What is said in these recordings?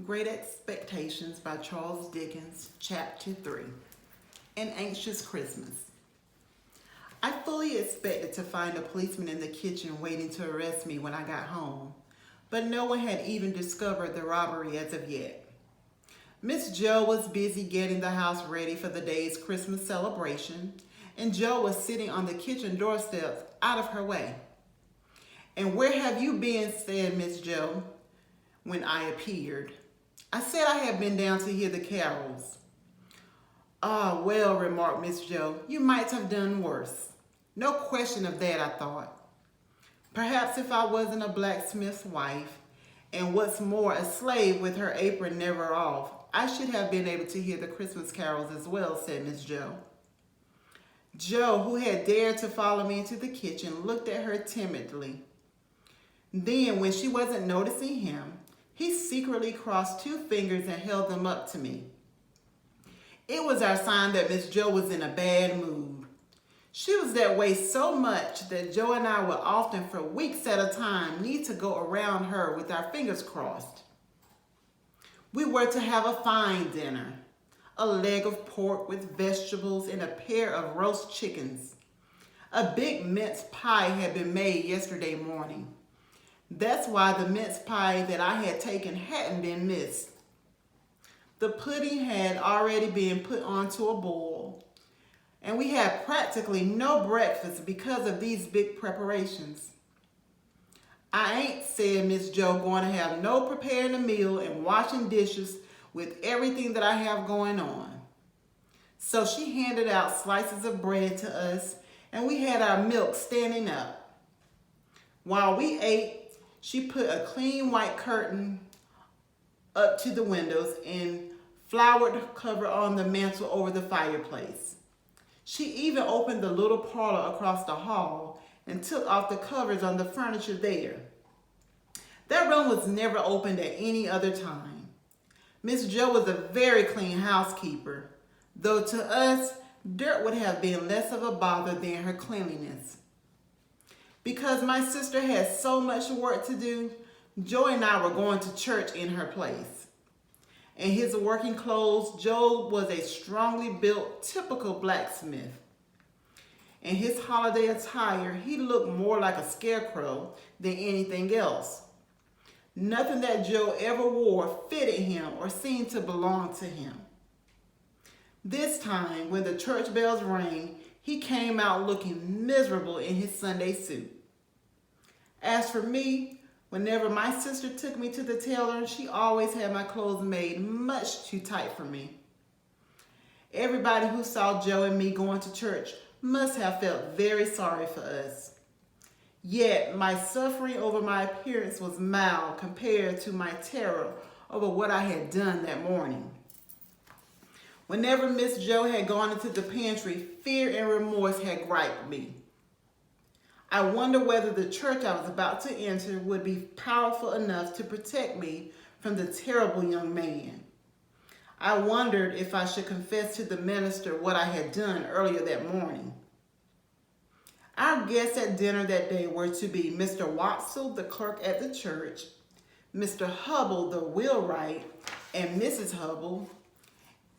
Great Expectations by Charles Dickens, Chapter 3. An Anxious Christmas. I fully expected to find a policeman in the kitchen waiting to arrest me when I got home, but no one had even discovered the robbery as of yet. Miss Jo was busy getting the house ready for the day's Christmas celebration, and Jo was sitting on the kitchen doorstep out of her way. "And where have you been?" said Miss Jo when I appeared. "I said I had been down to hear the carols." "Ah, well," remarked Miss Jo, "you might have done worse." No question of that, I thought. Perhaps if I wasn't a blacksmith's wife, and what's more, a slave with her apron never off, I should have been able to hear the Christmas carols as well, said Miss Jo. Jo, who had dared to follow me into the kitchen, looked at her timidly. Then, when she wasn't noticing him, he secretly crossed two fingers and held them up to me. It was our sign that Miss Jo was in a bad mood. She was that way so much that Jo and I would often, for weeks at a time, need to go around her with our fingers crossed. We were to have a fine dinner, a leg of pork with vegetables and a pair of roast chickens. A big mince pie had been made yesterday morning. That's why the mince pie that I had taken hadn't been missed. The pudding had already been put onto a boil, and we had practically no breakfast because of these big preparations. "I ain't," said Miss Jo, "going to have no preparing a meal and washing dishes with everything that I have going on." So she handed out slices of bread to us, and we had our milk standing up. While we ate, she put a clean white curtain up to the windows and flowered cover on the mantel over the fireplace. She even opened the little parlor across the hall and took off the covers on the furniture there. That room was never opened at any other time. Miss Jo was a very clean housekeeper, though to us, dirt would have been less of a bother than her cleanliness. Because my sister had so much work to do, Jo and I were going to church in her place. In his working clothes, Jo was a strongly built, typical blacksmith. In his holiday attire, he looked more like a scarecrow than anything else. Nothing that Jo ever wore fitted him or seemed to belong to him. This time, when the church bells rang, he came out looking miserable in his Sunday suit. As for me, whenever my sister took me to the tailor, she always had my clothes made much too tight for me. Everybody who saw Jo and me going to church must have felt very sorry for us. Yet my suffering over my appearance was mild compared to my terror over what I had done that morning. Whenever Miss Jo had gone into the pantry, fear and remorse had griped me. I wonder whether the church I was about to enter would be powerful enough to protect me from the terrible young man. I wondered if I should confess to the minister what I had done earlier that morning. Our guests at dinner that day were to be Mr. Watson, the clerk at the church, Mr. Hubble, the wheelwright, and Mrs. Hubble,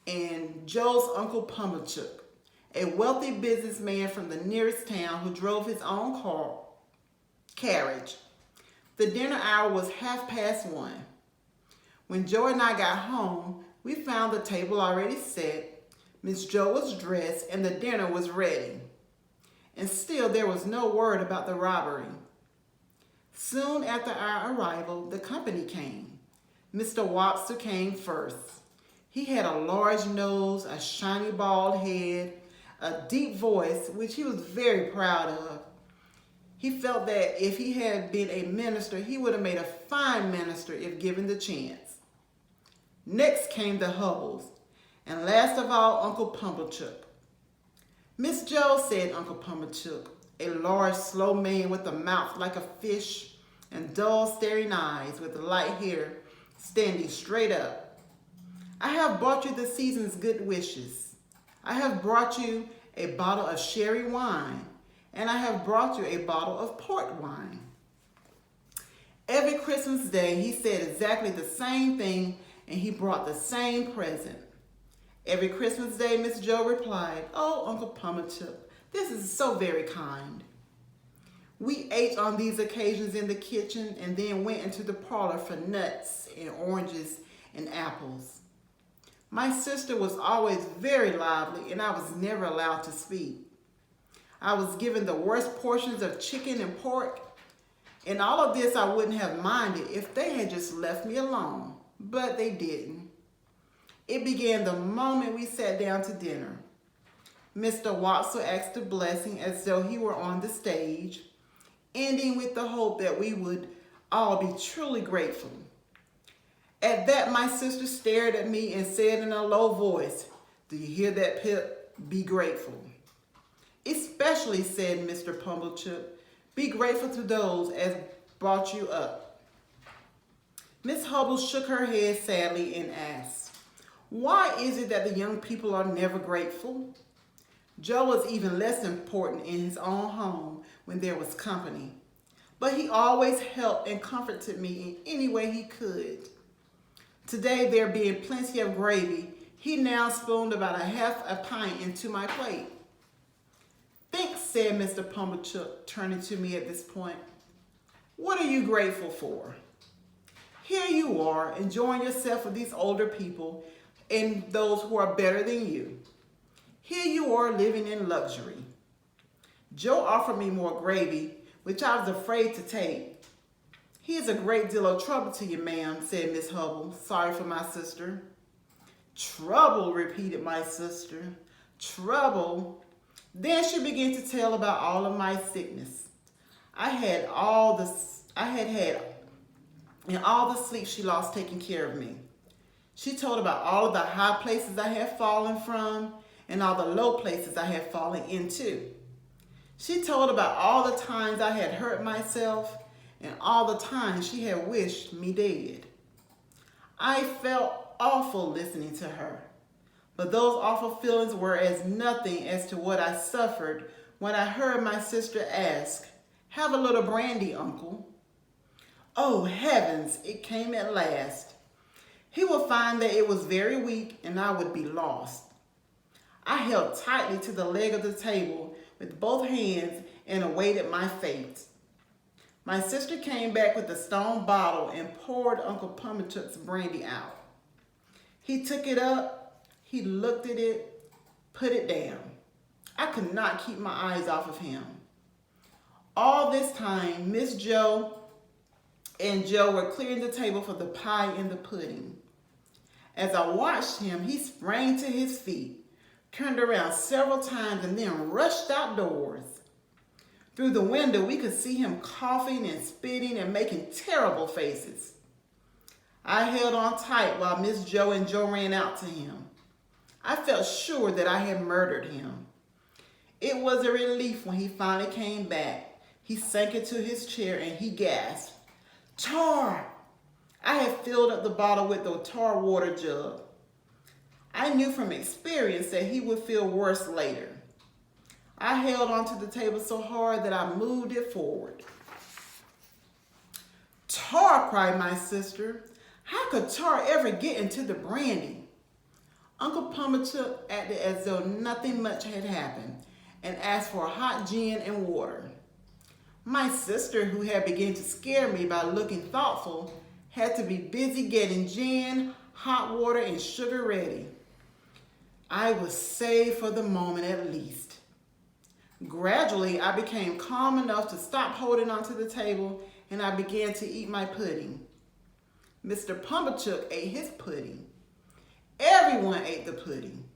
and Jo's Uncle Pumblechook, a wealthy businessman from the nearest town who drove his own carriage. The dinner hour was 1:30. When Jo and I got home, we found the table already set, Miss Jo was dressed, and the dinner was ready. And still there was no word about the robbery. Soon after our arrival, the company came. Mr. Wobster came first. He had a large nose, a shiny bald head, a deep voice, which he was very proud of. He felt that if he had been a minister, he would have made a fine minister if given the chance. Next came the Hubbles, and last of all, Uncle Pumblechook. "Miss Jo," said Uncle Pumblechook, a large, slow man with a mouth like a fish and dull, staring eyes with light hair standing straight up. "I have brought you the season's good wishes. I have brought you a bottle of sherry wine, and I have brought you a bottle of port wine." Every Christmas day, he said exactly the same thing and he brought the same present. Every Christmas Day, Miss Jo replied, "Oh, Uncle Pumblechook, this is so very kind." We ate on these occasions in the kitchen and then went into the parlor for nuts and oranges and apples. My sister was always very lively and I was never allowed to speak. I was given the worst portions of chicken and pork, and all of this I wouldn't have minded if they had just left me alone, but they didn't. It began the moment we sat down to dinner. Mr. Watson asked a blessing as though he were on the stage, ending with the hope that we would all be truly grateful. At that, my sister stared at me and said in a low voice, "Do you hear that, Pip? Be grateful." "Especially," said Mr. Pumblechook, "be grateful to those as brought you up." Miss Hubble shook her head sadly and asked, "Why is it that the young people are never grateful?" Joe was even less important in his own home when there was company, but he always helped and comforted me in any way he could. Today, there being plenty of gravy, he now spooned about a half a pint into my plate. "Think," said Mr. Pumblechook, turning to me at this point. "What are you grateful for? Here you are, enjoying yourself with these older people and those who are better than you. Here you are living in luxury." Joe offered me more gravy, which I was afraid to take. "He is a great deal of trouble to you, ma'am," said Miss Hubble, sorry for my sister. "Trouble," repeated my sister. "Trouble." Then she began to tell about all of my sickness. I had and all the sleep she lost taking care of me. She told about all of the high places I had fallen from and all the low places I had fallen into. She told about all the times I had hurt myself and all the times she had wished me dead. I felt awful listening to her, but those awful feelings were as nothing as to what I suffered when I heard my sister ask, "Have a little brandy, Uncle?" Oh heavens, it came at last. He would find that it was very weak and I would be lost. I held tightly to the leg of the table with both hands and awaited my fate. My sister came back with a stone bottle and poured Uncle Pumblechook's brandy out. He took it up, he looked at it, put it down. I could not keep my eyes off of him. All this time, Miss Jo and Joe were clearing the table for the pie and the pudding. As I watched him, he sprang to his feet, turned around several times, and then rushed outdoors. Through the window, we could see him coughing and spitting and making terrible faces. I held on tight while Miss Jo and Joe ran out to him. I felt sure that I had murdered him. It was a relief when he finally came back. He sank into his chair and he gasped, "Tar!" I had filled up the bottle with the tar water jug. I knew from experience that he would feel worse later. I held onto the table so hard that I moved it forward. "Tar!" cried my sister. "How could tar ever get into the brandy?" Uncle Pumblechook acted as though nothing much had happened and asked for hot gin and water. My sister, who had begun to scare me by looking thoughtful, had to be busy getting gin, hot water, and sugar ready. I was saved for the moment at least. Gradually, I became calm enough to stop holding onto the table and I began to eat my pudding. Mr. Pumblechook ate his pudding. Everyone ate the pudding.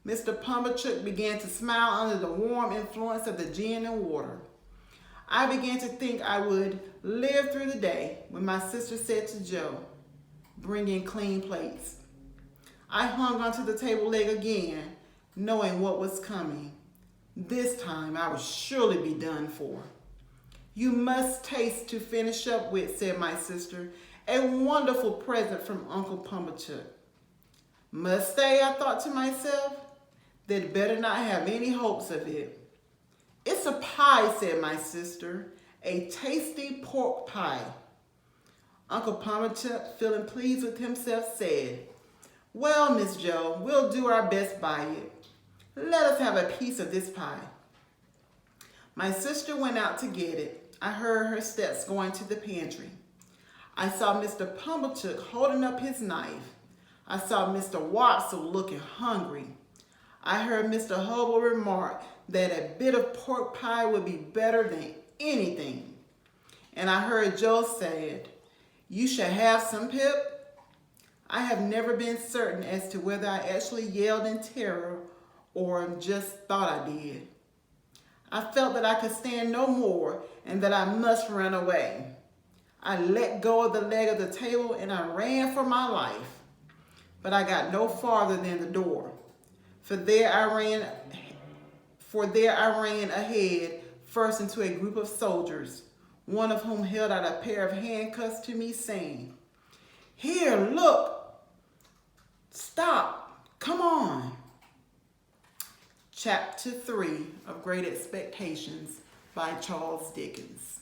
Mr. Pumblechook began to smile under the warm influence of the gin and water. I began to think I would live through the day when my sister said to Joe, "Bring in clean plates." I hung onto the table leg again, knowing what was coming. This time I would surely be done for. "You must taste to finish up with," said my sister. "A wonderful present from Uncle Pumblechook." Must they, I thought to myself. They'd better not have any hopes of it. "It's a pie," said my sister. "A tasty pork pie." Uncle Pumblechook, feeling pleased with himself, said, "Well, Miss Joe, we'll do our best by you. Let us have a piece of this pie." My sister went out to get it. I heard her steps going to the pantry. I saw Mr. Pumblechook holding up his knife. I saw Mr. Wopsle looking hungry. I heard Mr. Hubble remark that a bit of pork pie would be better than anything. And I heard Joe said, "You shall have some, Pip." I have never been certain as to whether I actually yelled in terror or just thought I did. I felt that I could stand no more and that I must run away. I let go of the leg of the table and I ran for my life. But I got no farther than the door. For there I ran ahead first into a group of soldiers, one of whom held out a pair of handcuffs to me, saying, "Here, look, stop, come on." Chapter 3 of Great Expectations by Charles Dickens.